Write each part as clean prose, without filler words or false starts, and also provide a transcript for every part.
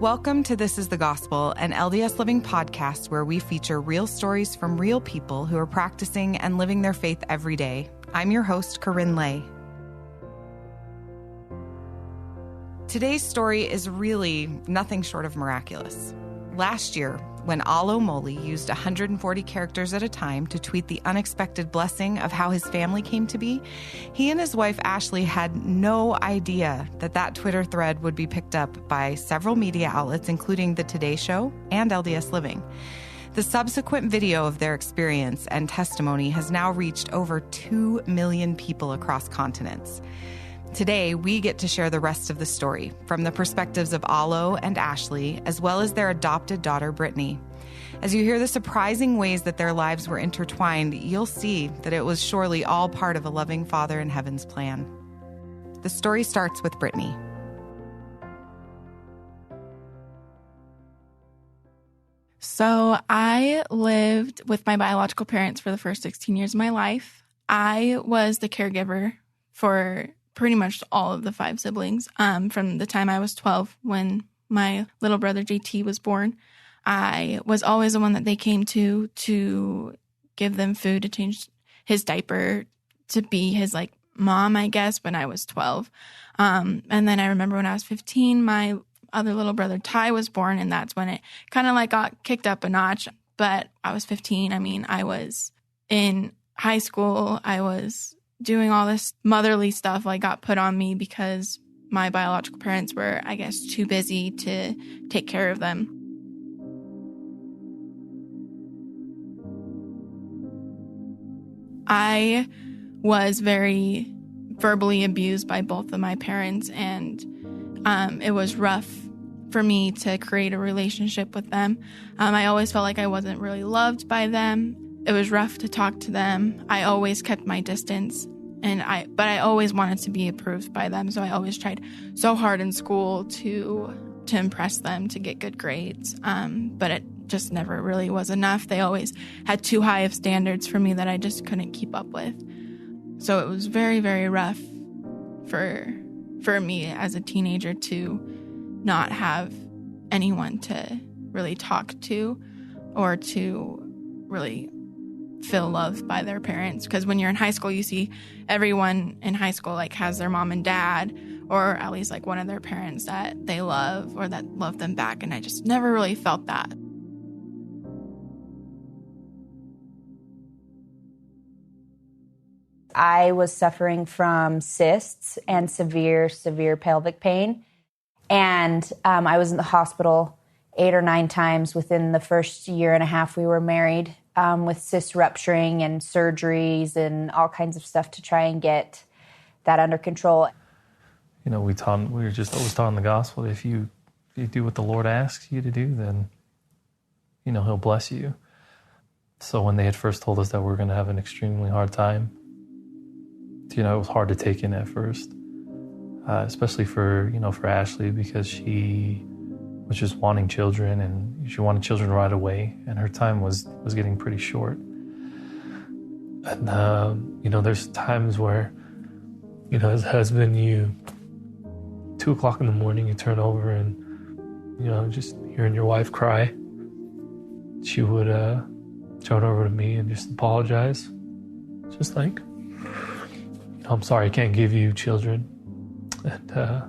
Welcome to This is the Gospel, an LDS Living podcast where we feature real stories from real people who are practicing and living their faith every day. I'm your host, Corinne Lay. Today's story is really nothing short of miraculous. Last year, when Alo Moli used 140 characters at a time to tweet the unexpected blessing of how his family came to be, he and his wife Ashley had no idea that Twitter thread would be picked up by several media outlets, including The Today Show and LDS Living. The subsequent video of their experience and testimony has now reached over 2 million people across continents. Today, we get to share the rest of the story from the perspectives of Alo and Ashley, as well as their adopted daughter, Brittany. As you hear the surprising ways that their lives were intertwined, you'll see that it was surely all part of a loving Father in heaven's plan. The story starts with Brittany. So I lived with my biological parents for the first 16 years of my life. I was the caregiver for pretty much all of the 5 siblings. From the time I was 12 when my little brother JT was born, I was always the one that they came to give them food, to change his diaper, to be his mom, I guess, when I was 12. And then I remember when I was 15, my other little brother Ty was born, and that's when it kind of got kicked up a notch. But I was 15. I was in high school. I was doing all this motherly stuff got put on me because my biological parents were, I guess, too busy to take care of them. I was very verbally abused by both of my parents, and it was rough for me to create a relationship with them. I always felt like I wasn't really loved by them. It was rough to talk to them. I always kept my distance, but I always wanted to be approved by them. So I always tried so hard in school to impress them, to get good grades. But it just never really was enough. They always had too high of standards for me that I just couldn't keep up with. So it was very, very rough for me as a teenager to not have anyone to really talk to or to really feel loved by their parents. Because when you're in high school, you see everyone in high school has their mom and dad, or at least one of their parents that they love or that love them back. And I just never really felt that. I was suffering from cysts and severe pelvic pain. And I was in the hospital 8 or 9 times within the first year and a half we were married, with cysts rupturing and surgeries and all kinds of stuff to try and get that under control. We were just always taught in the gospel that if you do what the Lord asks you to do, then, He'll bless you. So when they had first told us that we were going to have an extremely hard time, it was hard to take in at first, especially for Ashley, because she was just wanting children, and she wanted children right away, and her time was getting pretty short. And there's times where, as a husband, 2:00 in the morning, you turn over and, just hearing your wife cry, she would turn over to me and just apologize, just I'm sorry I can't give you children, and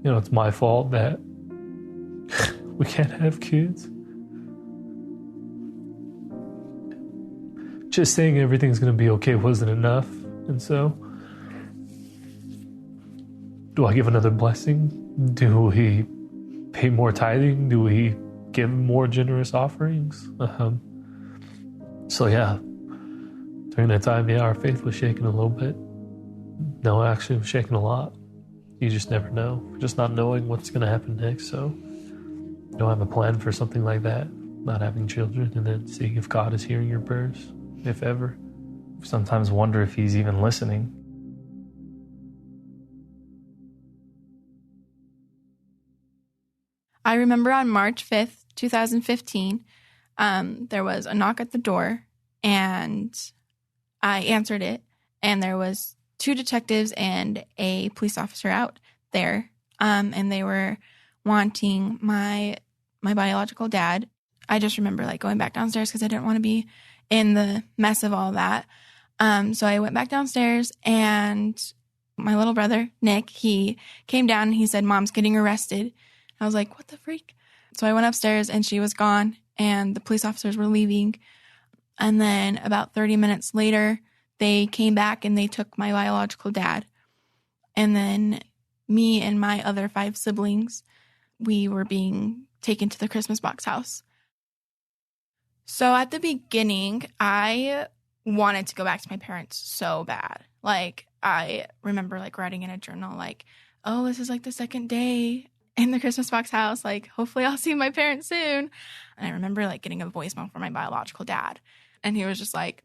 it's my fault that we can't have kids. Just saying everything's going to be okay wasn't enough. And so, do I give another blessing? Do we pay more tithing? Do we give more generous offerings? So yeah, during that time, our faith was shaking a little bit. No, actually, it was shaking a lot. You just never know. Just not knowing what's going to happen next. So, I have a plan for something like that, not having children, and then seeing if God is hearing your prayers, if ever. Sometimes wonder if He's even listening. I remember on March 5th, 2015, there was a knock at the door, and I answered it, and there was 2 detectives and a police officer out there, and they were wanting my biological dad. I just remember like going back downstairs because I didn't want to be in the mess of all that. So I went back downstairs, and my little brother, Nick, he came down and he said, Mom's getting arrested. I was like, what the freak? So I went upstairs and she was gone and the police officers were leaving. And then about 30 minutes later, they came back and they took my biological dad. And then me and my other 5 siblings, we were being taken to the Christmas box house. So at the beginning, I wanted to go back to my parents so bad. Like, I remember like writing in a journal like, oh, this is like the second day in the Christmas box house. Like, hopefully I'll see my parents soon. And I remember like getting a voicemail from my biological dad. And he was just like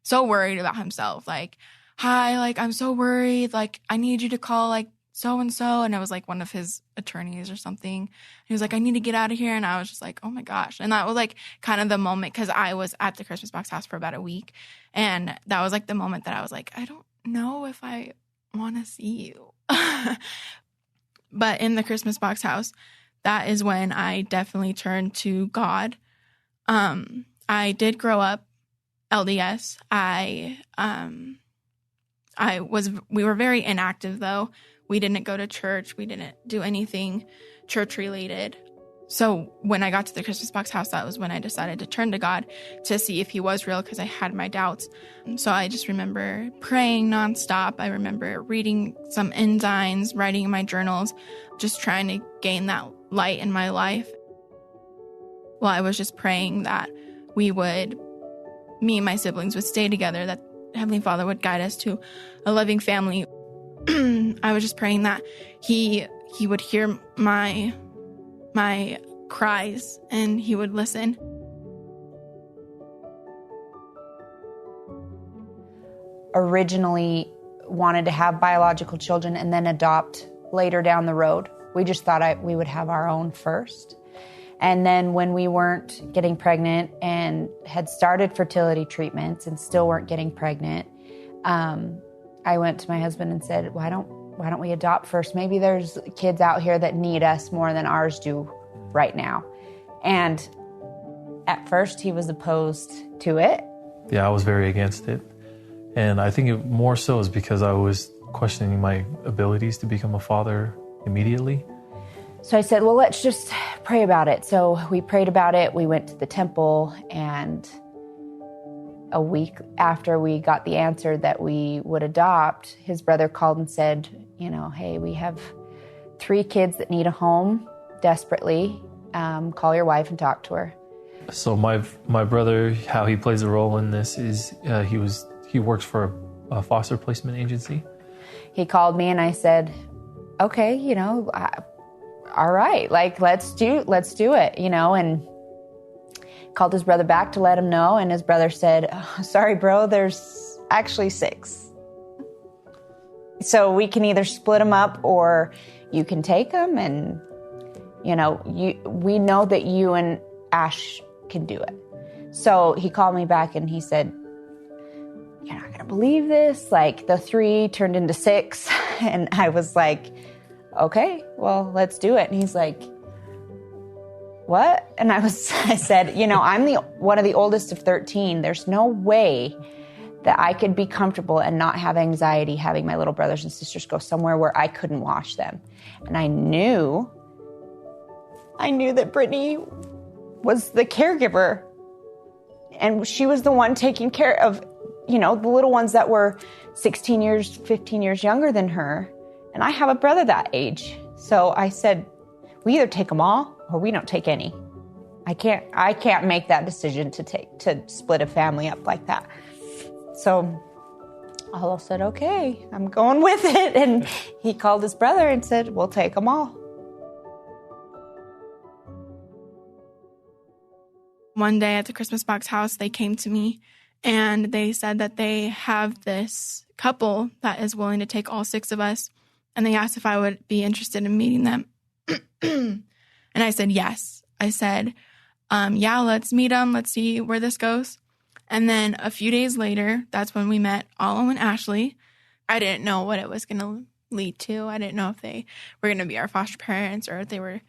so worried about himself. Like, hi, like, I'm so worried. Like, I need you to call like so-and-so. And it was like one of his attorneys or something. He was like, I need to get out of here. And I was just like, oh my gosh. And that was like kind of the moment, because I was at the Christmas box house for about a week. And that was like the moment that I was like, I don't know if I want to see you. But in the Christmas box house, that is when I definitely turned to God. I did grow up LDS. We were very inactive though. We didn't go to church. We didn't do anything church related. So when I got to the Christmas box house, that was when I decided to turn to God to see if he was real, because I had my doubts. So I just remember praying nonstop. I remember reading some ensigns, writing in my journals, just trying to gain that light in my life. Well, I was just praying that me and my siblings would stay together, that Heavenly Father would guide us to a loving family. I was just praying that he would hear my cries and he would listen. Originally wanted to have biological children and then adopt later down the road. We just thought we would have our own first. And then when we weren't getting pregnant and had started fertility treatments and still weren't getting pregnant, I went to my husband and said, why don't we adopt first? Maybe there's kids out here that need us more than ours do right now. And at first he was opposed to it. Yeah, I was very against it. And I think it more so is because I was questioning my abilities to become a father immediately. So I said, well, let's just pray about it. So we prayed about it. We went to the temple, and a week after we got the answer that we would adopt, his brother called and said, hey, we have 3 kids that need a home desperately. Call your wife and talk to her. So my brother, how he plays a role in this is he works for a foster placement agency. He called me and I said, okay, all right, like let's do it, and called his brother back to let him know. And his brother said, oh, sorry, bro, there's actually 6. So we can either split them up or you can take them. And, we know that you and Ash can do it. So he called me back and he said, you're not going to believe this. Like, the 3 turned into 6. And I was like, okay, well, let's do it. And he's like, what? And I said, I'm one of the oldest of 13. There's no way that I could be comfortable and not have anxiety having my little brothers and sisters go somewhere where I couldn't watch them. And I knew that Brittany was the caregiver, and she was the one taking care of, the little ones that were 16 years, 15 years younger than her. And I have a brother that age. So I said, we either take them all or we don't take any. I can't make that decision to split a family up like that. So Alo said, okay, I'm going with it. And he called his brother and said, we'll take them all. One day at the Christmas box house, they came to me and they said that they have this couple that is willing to take all 6 of us. And they asked if I would be interested in meeting them. And I said, yes. I said, yeah, let's meet them. Let's see where this goes. And then a few days later, that's when we met Alo and Ashley. I didn't know what it was going to lead to. I didn't know if they were going to be our foster parents or if they were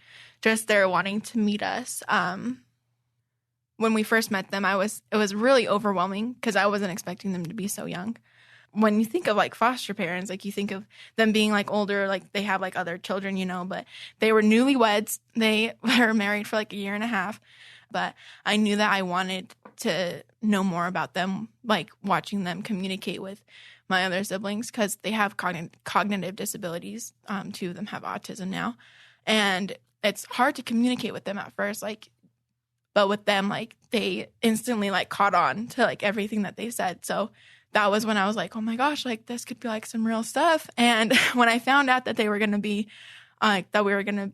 just there wanting to meet us. When we first met them, it was really overwhelming because I wasn't expecting them to be so young. When you think of like foster parents, like you think of them being like older, like they have like other children, but they were newlyweds. They were married for like a year and a half. But I knew that I wanted to know more about them, like watching them communicate with my other siblings because they have cognitive disabilities. Two of them have autism now. And it's hard to communicate with them at first, but with them, like they instantly like caught on to like everything that they said. So that was when I was like, oh my gosh, like this could be like some real stuff. And when I found out that they were going to be, that we were going to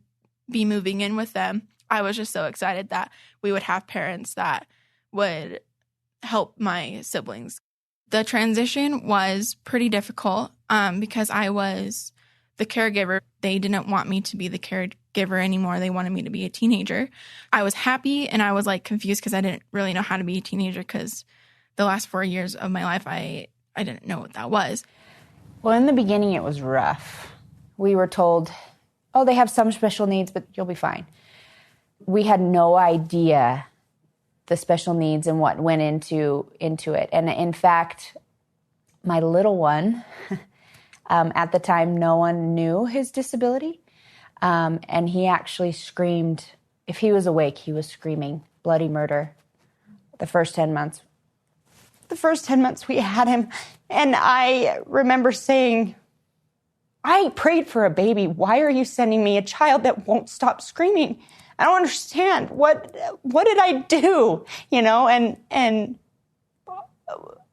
be moving in with them, I was just so excited that we would have parents that would help my siblings. The transition was pretty difficult because I was the caregiver. They didn't want me to be the caregiver anymore. They wanted me to be a teenager. I was happy and I was like confused because I didn't really know how to be a teenager because the last 4 years of my life, I didn't know what that was. Well, in the beginning, it was rough. We were told, oh, they have some special needs, but you'll be fine. We had no idea the special needs and what went into it. And in fact, my little one, at the time, no one knew his disability. And he actually screamed. If he was awake, he was screaming bloody murder the first 10 months. The first 10 months we had him, and I remember saying, I prayed for a baby. Why are you sending me a child that won't stop screaming? I don't understand. What did I do? And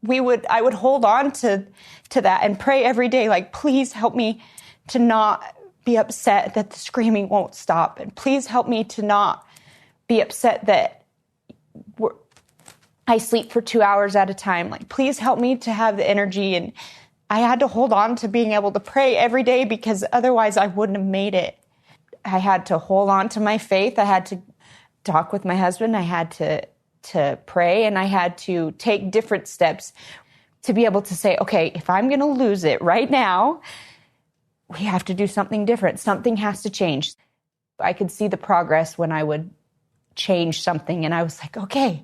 I would hold on to that and pray every day, like, please help me to not be upset that the screaming won't stop. And please help me to not be upset that I sleep for 2 hours at a time. Like, please help me to have the energy. And I had to hold on to being able to pray every day because otherwise I wouldn't have made it. I had to hold on to my faith. I had to talk with my husband. I had to pray, and I had to take different steps to be able to say, okay, if I'm going to lose it right now, we have to do something different. Something has to change. I could see the progress when I would change something, and I was like, okay,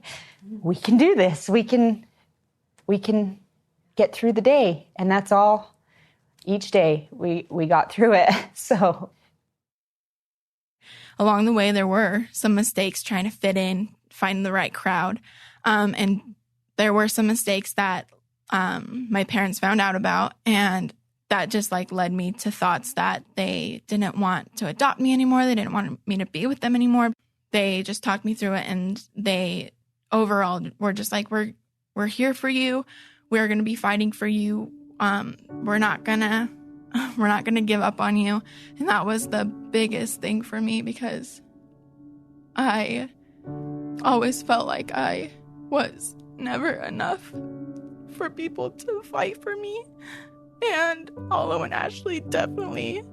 we can do this. We can get through the day. And that's all. Each day we got through it. So along the way, there were some mistakes trying to fit in, find the right crowd. And there were some mistakes that my parents found out about. And that just like led me to thoughts that they didn't want to adopt me anymore. They didn't want me to be with them anymore. They just talked me through it, and they overall were just like, we're here for you. We're going to be fighting for you. We're not gonna give up on you. And that was the biggest thing for me because I always felt like I was never enough for people to fight for me. And Alo and Ashley definitely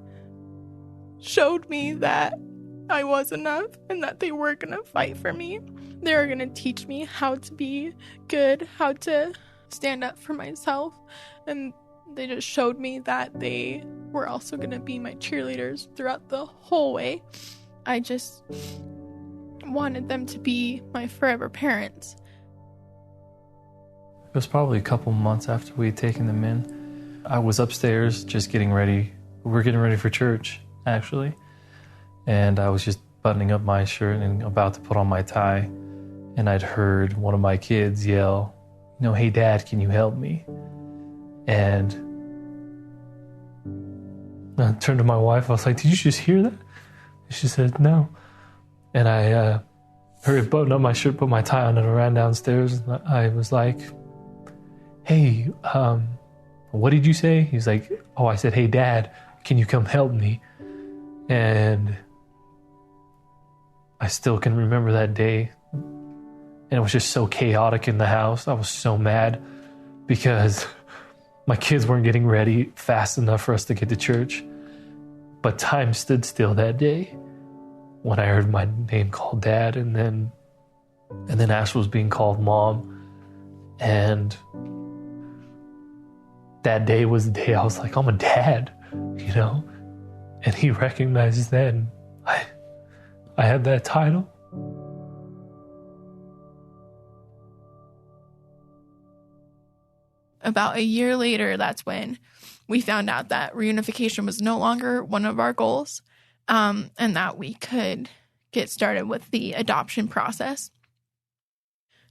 showed me that I was enough and that they were going to fight for me. They were going to teach me how to be good, how to stand up for myself. And they just showed me that they were also going to be my cheerleaders throughout the whole way. I just wanted them to be my forever parents. It was probably a couple months after we had taken them in. I was upstairs just getting ready. We were getting ready for church, actually. And I was just buttoning up my shirt and about to put on my tie. And I'd heard one of my kids yell, hey, Dad, can you help me? And I turned to my wife. I was like, did you just hear that? And she said, no. And I hurried, buttoned up my shirt, put my tie on, and I ran downstairs. And I was like, hey, what did you say? He's like, oh, I said, hey, Dad, can you come help me? And I still can remember that day. And it was just so chaotic in the house. I was so mad because my kids weren't getting ready fast enough for us to get to church. But time stood still that day when I heard my name called Dad, and then Ash was being called Mom. And that day was the day I was like, I'm a dad. you know? And he recognizes that, and I had that title. About a year later, that's when we found out that reunification was no longer one of our goals, and that we could get started with the adoption process.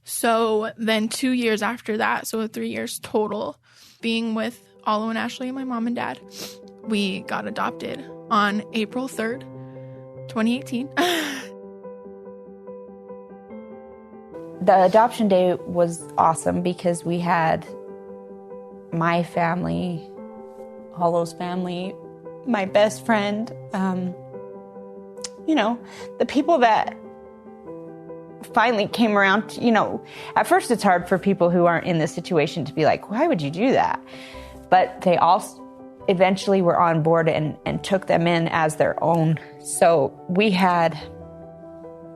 So then 2 years after that, so 3 years total, being with Alo and Ashley and my mom and dad, we got adopted on April 3rd, 2018. The adoption day was awesome because we had my family, Alo's family, my best friend, the people that finally came around. At first it's hard for people who aren't in this situation to be like, why would you do that? But they all eventually were on board and took them in as their own. So we had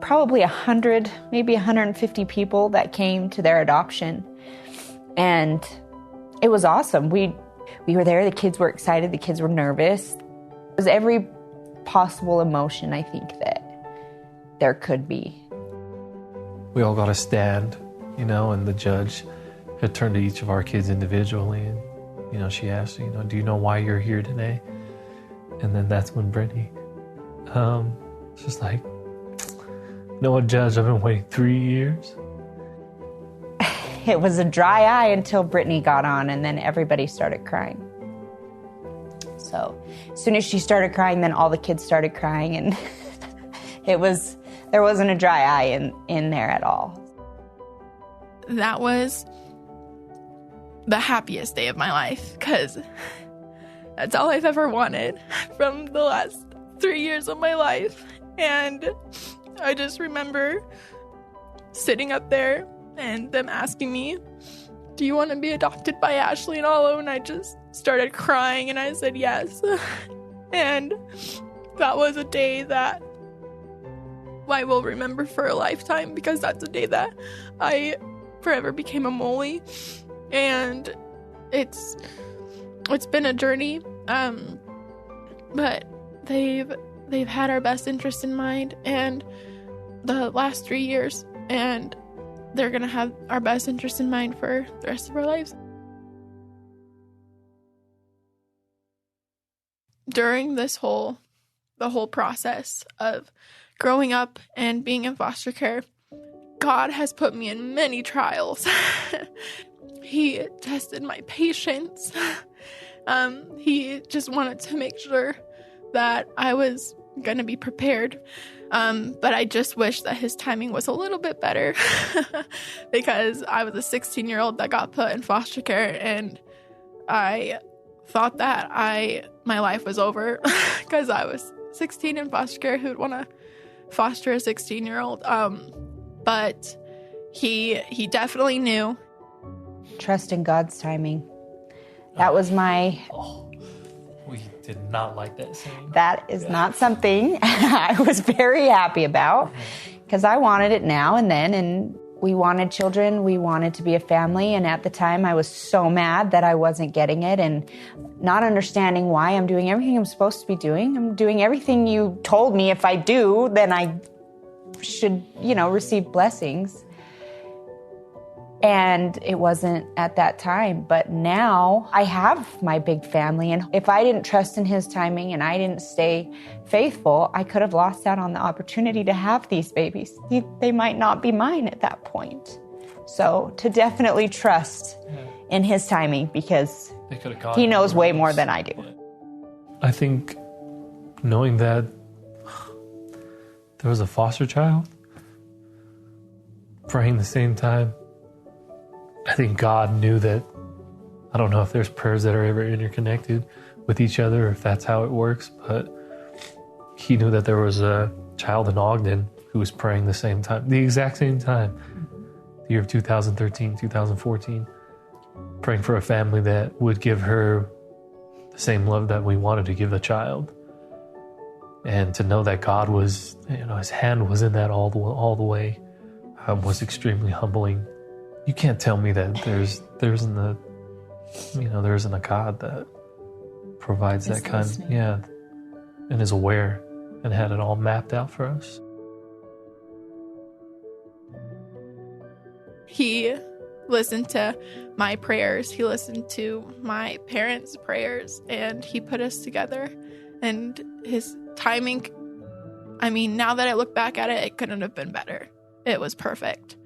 probably 100, maybe 150 people that came to their adoption. And it was awesome. We were there. The kids were excited. The kids were nervous. It was every possible emotion, I think, that there could be. We all got a stand, and the judge had turned to each of our kids individually, and, she asked, do you know why you're here today? And then that's when Brittany, it's just like, what, Judge, I've been waiting 3 years. It was a dry eye until Brittany got on, and then everybody started crying. So as soon as she started crying, then all the kids started crying, and there wasn't a dry eye in there at all. That was the happiest day of my life, because that's all I've ever wanted from the last 3 years of my life. And I just remember sitting up there and them asking me, do you want to be adopted by Ashley and Alo? And I just started crying, and I said yes. And that was a day that I will remember for a lifetime, because that's a day that I forever became a Moli. And it's been a journey, but they've had our best interest in mind and the last 3 years, and they're gonna have our best interest in mind for the rest of our lives. During the whole process of growing up and being in foster care, God has put me in many trials. He tested my patience. He just wanted to make sure that I was going to be prepared. But I just wish that his timing was a little bit better, because I was a 16-year-old that got put in foster care, and I thought that my life was over because I was 16 in foster care. Who would want to foster a 16-year-old? But he definitely knew. Trust in God's timing. That was my... We did not like that saying. That is not something I was very happy about, because I wanted it now and then, and we wanted children. We wanted to be a family, and at the time I was so mad that I wasn't getting it and not understanding why. I'm doing everything I'm supposed to be doing. I'm doing everything you told me if I do, then I should, receive blessings. And it wasn't at that time. But now I have my big family. And if I didn't trust in his timing and I didn't stay faithful, I could have lost out on the opportunity to have these babies. They might not be mine at that point. So to definitely trust in his timing, because he knows way more than I do. I think knowing that there was a foster child praying the same time, I think God knew that. I don't know if there's prayers that are ever interconnected with each other, or if that's how it works, but he knew that there was a child in Ogden who was praying the same time, the exact same time, the year of 2013, 2014, praying for a family that would give her the same love that we wanted to give a child. And to know that God was, his hand was in that all the way, was extremely humbling. You can't tell me that there isn't a God that provides that kind of, and is aware and had it all mapped out for us. He listened to my prayers. He listened to my parents' prayers, and he put us together. And his timing, I mean, now that I look back at it, it couldn't have been better. It was perfect.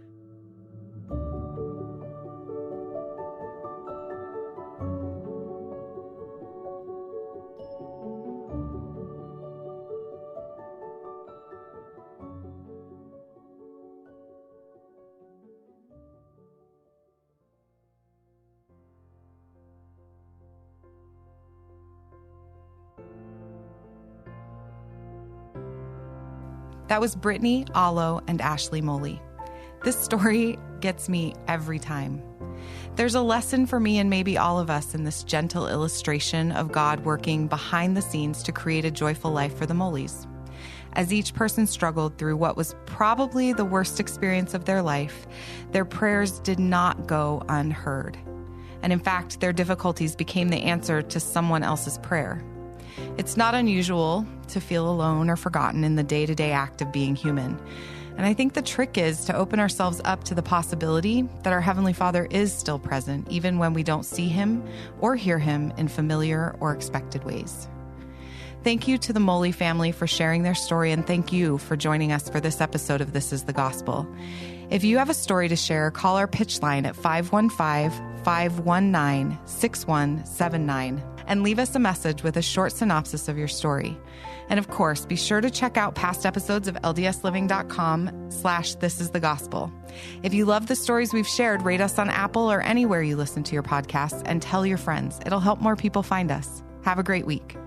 That was Brittany, Alo, and Alo Moli. This story gets me every time. There's a lesson for me and maybe all of us in this gentle illustration of God working behind the scenes to create a joyful life for the Molis. As each person struggled through what was probably the worst experience of their life, their prayers did not go unheard. And in fact, their difficulties became the answer to someone else's prayer. It's not unusual to feel alone or forgotten in the day-to-day act of being human. And I think the trick is to open ourselves up to the possibility that our Heavenly Father is still present, even when we don't see Him or hear Him in familiar or expected ways. Thank you to the Moli family for sharing their story, and thank you for joining us for this episode of This is the Gospel. If you have a story to share, call our pitch line at 515-519-6179 and leave us a message with a short synopsis of your story. And of course, be sure to check out past episodes of LDSLiving.com/thisisthegospel. If you love the stories we've shared, rate us on Apple or anywhere you listen to your podcasts and tell your friends. It'll help more people find us. Have a great week.